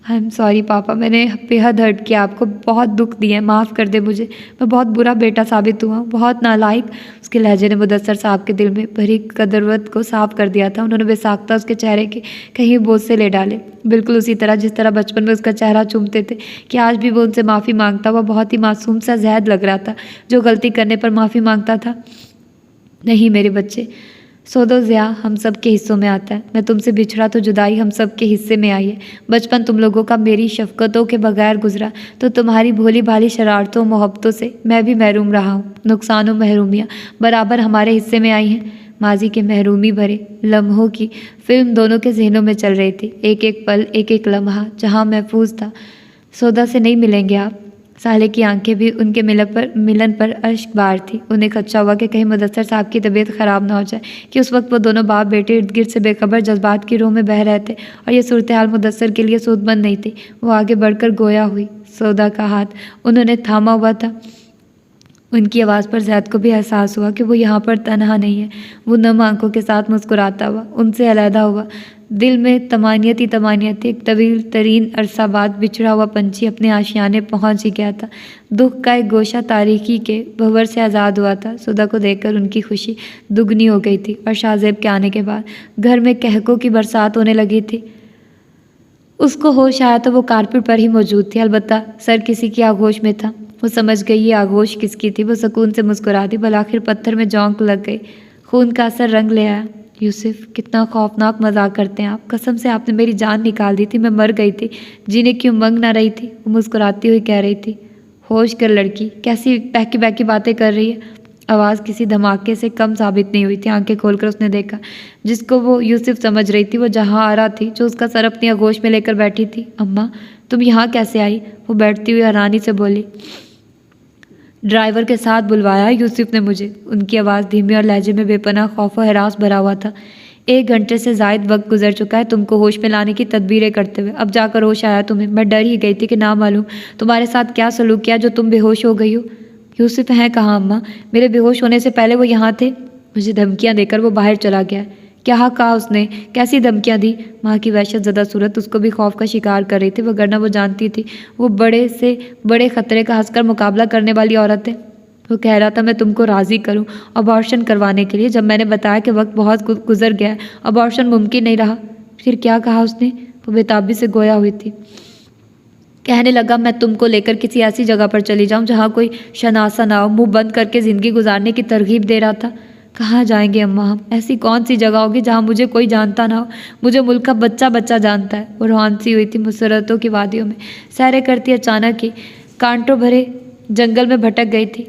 آئی ایم سوری پاپا، میں نے بے حد ہرٹ کیا آپ کو، بہت دکھ دیا ہے، معاف کر دے مجھے، میں بہت برا بیٹا ثابت ہوا ہوں، بہت نالائق۔ اس کے لہجے نے مدثر صاحب کے دل میں بھری قدرت کو صاف کر دیا تھا۔ انہوں نے بے ساختہ اس کے چہرے کے کہیں بوجھ سے لے ڈالے، بالکل اسی طرح جس طرح بچپن میں اس کا چہرہ چومتے تھے کہ آج بھی وہ ان سے معافی مانگتا ہوا بہت ہی معصوم سا زید لگ رہا تھا جو غلطی کرنے پر معافی مانگتا تھا۔ نہیں میرے بچے، سودو ضیا ہم سب کے حصوں میں آتا ہے. میں تم سے بچھڑا تو جدائی ہم سب کے حصے میں آئی ہے. بچپن تم لوگوں کا میری شفقتوں کے بغیر گزرا تو تمہاری بھولی بھالی شرارتوں محبتوں سے میں بھی محروم رہا ہوں. نقصان و محرومیاں برابر ہمارے حصے میں آئی ہیں. ماضی کے محرومی بھرے لمحوں کی فلم دونوں کے ذہنوں میں چل رہی تھی. ایک ایک پل ایک ایک لمحہ جہاں محفوظ تھا. سودا سے نہیں ملیں گے آپ؟ سالے کی آنکھیں بھی ان کے ملن پر اشک بار تھی. انہیں خدشہ ہوا کہ کہیں مدثر صاحب کی طبیعت خراب نہ ہو جائے کہ اس وقت وہ دونوں باپ بیٹے ارد گرد سے بے خبر جذبات کی روح میں بہہ رہے تھے اور یہ صورتحال مدثر کے لیے سود مند نہیں تھی. وہ آگے بڑھ کر گویا ہوئی. سودا کا ہاتھ انہوں نے تھاما ہوا تھا. ان کی آواز پر زید کو بھی احساس ہوا کہ وہ یہاں پر تنہا نہیں ہے. وہ نم آنکھوں کے ساتھ مسکراتا ہوا ان سے علیحدہ ہوا. دل میں طمانینت ہی طمانینت. ایک طویل ترین عرصہ بعد بچھڑا ہوا پنچھی اپنے آشیانے پہنچ ہی گیا تھا. دکھ کا ایک گوشہ تاریکی کے بھنور سے آزاد ہوا تھا. سودا کو دیکھ کر ان کی خوشی دگنی ہو گئی تھی اور شاہ زیب کے آنے کے بعد گھر میں قہقوں کی برسات ہونے لگی تھی. اس کو ہوش آیا تو وہ کارپٹ پر ہی موجود تھی. البتہ سر کسی کی آغوش میں تھا. وہ سمجھ گئی یہ آغوش کس کی تھی. وہ سکون سے مسکرا دی. بالآخر پتھر میں جونک لگ گئی. خون کا اثر رنگ لے آیا. یوسف کتنا خوفناک مذاق کرتے ہیں آپ. قسم سے آپ نے میری جان نکال دی تھی. میں مر گئی تھی. جینے کی امنگ نہ رہی تھی. وہ مسکراتی ہوئی کہہ رہی تھی. ہوش کر لڑکی. کیسی بہکی بہکی باتیں کر رہی ہے. آواز کسی دھماکے سے کم ثابت نہیں ہوئی تھی. آنکھیں کھول کر اس نے دیکھا. جس کو وہ یوسف سمجھ رہی تھی وہ جہاں آرا تھی جو اس کا سر اپنی آغوش میں لے کر بیٹھی تھی. اماں تم یہاں کیسے آئی؟ وہ بیٹھتی ہوئی حیرانی سے بولی. ڈرائیور کے ساتھ بلوایا یوسف نے مجھے. ان کی آواز دھیمی اور لہجے میں بے پناہ خوف و ہراس بھرا ہوا تھا. 1 گھنٹے سے زائد وقت گزر چکا ہے تم کو ہوش میں لانے کی تدبیریں کرتے ہوئے. اب جا کر ہوش آیا تمہیں. میں ڈر ہی گئی تھی کہ نہ معلوم تمہارے ساتھ کیا سلوک کیا جو تم بے ہوش ہو گئی ہو. یوسف ہیں کہاں اماں؟ میرے بے ہوش ہونے سے پہلے وہ یہاں تھے. مجھے دھمکیاں دے کر وہ باہر چلا گیا. کیا کہا اس نے؟ کیسی دھمکیاں دی؟ ماں کی وحشت زدہ صورت اس کو بھی خوف کا شکار کر رہی تھی. وگرنہ وہ جانتی تھی وہ بڑے سے بڑے خطرے کا ہنس کر مقابلہ کرنے والی عورت ہے. وہ کہہ رہا تھا میں تم کو راضی کروں ابارشن کروانے کے لیے. جب میں نے بتایا کہ وقت بہت گزر گیا ہے ابارشن ممکن نہیں رہا. پھر کیا کہا اس نے؟ وہ بےتابی سے گویا ہوئی تھی. کہنے لگا میں تم کو لے کر کسی ایسی جگہ پر چلی جاؤں جہاں کوئی شناسا نہ ہو. منہ بند کر کے زندگی گزارنے کی ترغیب دے رہا تھا. کہاں جائیں گے اماں ہم؟ ایسی کون سی جگہ ہوگی جہاں مجھے کوئی جانتا نہ ہو؟ مجھے ملک کا بچہ بچہ جانتا ہے. وہ روحان سی ہوئی تھی. مسرتوں کی وادیوں میں سیریں کرتی اچانک ہی کانٹوں بھرے جنگل میں بھٹک گئی تھی.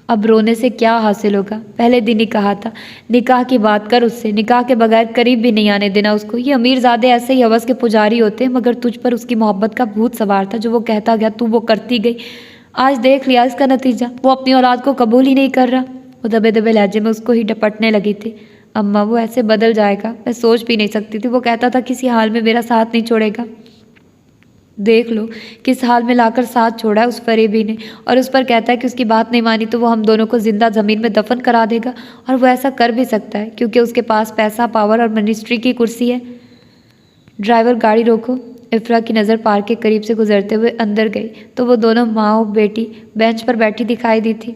اب رونے سے کیا حاصل ہوگا؟ پہلے دن ہی کہا تھا نکاح کی بات کر اس سے. نکاح کے بغیر قریب بھی نہیں آنے دینا اس کو. یہ امیر زادے ایسے ہی ہوس کے پجاری ہوتے ہیں. مگر تجھ پر اس کی محبت کا بھوت سوار تھا. جو وہ کہتا گیا تو وہ کرتی گئی. آج دیکھ لیا اس کا نتیجہ. وہ اپنی اولاد کو قبول ہی نہیں کر رہا. وہ دبے دبے لہجے میں اس کو ہی ڈپٹنے لگی تھی. اماں وہ ایسے بدل جائے گا میں سوچ بھی نہیں سکتی تھی. وہ کہتا تھا کسی حال میں میرا ساتھ نہیں چھوڑے گا. دیکھ لو کس حال میں لا کر ساتھ چھوڑا ہے اس فریبی نے. اور اس پر کہتا ہے کہ اس کی بات نہیں مانی تو وہ ہم دونوں کو زندہ زمین میں دفن کرا دے گا. اور وہ ایسا کر بھی سکتا ہے کیونکہ اس کے پاس پیسہ پاور اور منسٹری کی کرسی ہے. ڈرائیور گاڑی روکو. افرا کی نظر پارک کے قریب سے گزرتے ہوئے اندر گئی تو وہ دونوں ماں و بیٹی بینچ پر بیٹھی دکھائی دی تھی.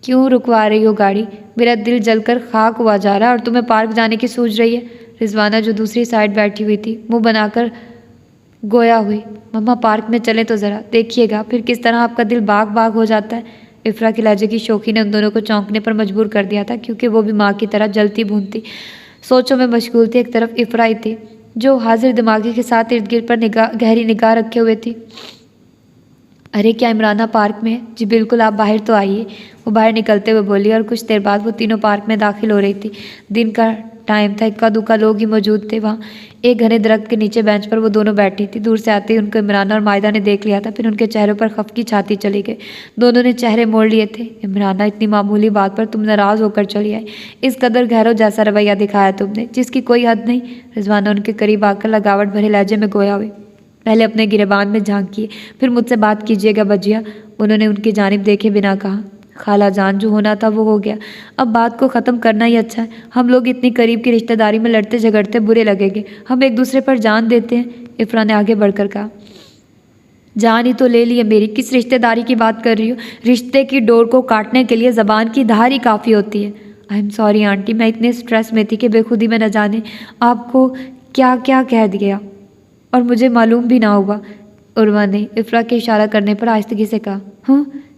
کیوں رکوا رہی ہو گاڑی؟ میرا دل جل کر خاک ہوا جا رہا ہے اور تمہیں پارک جانے کی سوچ رہی ہے. رضوانہ جو دوسری سائڈ بیٹھی ہوئی تھی منہ بنا کر گویا ہوئی. مما پارک میں چلیں تو ذرا دیکھیے گا پھر کس طرح آپ کا دل باغ باغ ہو جاتا ہے. افرا کی لہجے کی شوخی نے ان دونوں کو چونکنے پر مجبور کر دیا تھا کیونکہ وہ بھی ماں کی طرح جلتی بھونتی سوچوں میں مشغول تھی. ایک طرف افرا ہی تھی جو حاضر دماغی کے ساتھ ارد گرد پر گہری نگاہ رکھے ہوئے تھی. ارے کیا عمرانہ پارک میں ہے؟ جی بالکل آپ باہر تو آئیے. وہ باہر نکلتے ہوئے بولی اور کچھ دیر بعد وہ تینوں پارک میں داخل ہو رہی تھی. دن کا ٹائم تھا. اکا دکا لوگ ہی موجود تھے وہاں. ایک گھنے درخت کے نیچے بینچ پر وہ دونوں بیٹھی تھی. دور سے آتے ہی ان کو عمرانہ اور مائدہ نے دیکھ لیا تھا. پھر ان کے چہروں پر خف کی چھاتی چلی گئی. دونوں نے چہرے موڑ لیے تھے. عمرانہ اتنی معمولی بات پر تم ناراض ہو کر چلی آئی. اس قدر گھروں جیسا رویہ دکھایا تم نے جس کی کوئی حد نہیں. رضوانہ ان کے قریب آ کر لگاوٹ بھرے لہجے میں گویا ہوئی. پہلے اپنے گریبان میں جھانکیے پھر مجھ سے بات کیجیے گا بجیا. انہوں نے ان کی جانب دیکھے بنا کہا. خالہ جان جو ہونا تھا وہ ہو گیا. اب بات کو ختم کرنا ہی اچھا ہے. ہم لوگ اتنی قریب کی رشتہ داری میں لڑتے جھگڑتے برے لگیں گے. ہم ایک دوسرے پر جان دیتے ہیں. افرا نے آگے بڑھ کر کہا. جان ہی تو لے لی ہے میری. کس رشتہ داری کی بات کر رہی ہو؟ رشتے کی ڈور کو کاٹنے کے لیے زبان کی دھار ہی کافی ہوتی ہے. آئی ایم سوری آنٹی. میں اتنے اسٹریس میں تھی کہ بے خودی میں نہ جانے آپ کو کیا کیا کہہ دیا اور مجھے معلوم بھی نہ ہوا. عروہ نے افرا کے اشارہ کرنے پر آہستگی سے کہا. ہاں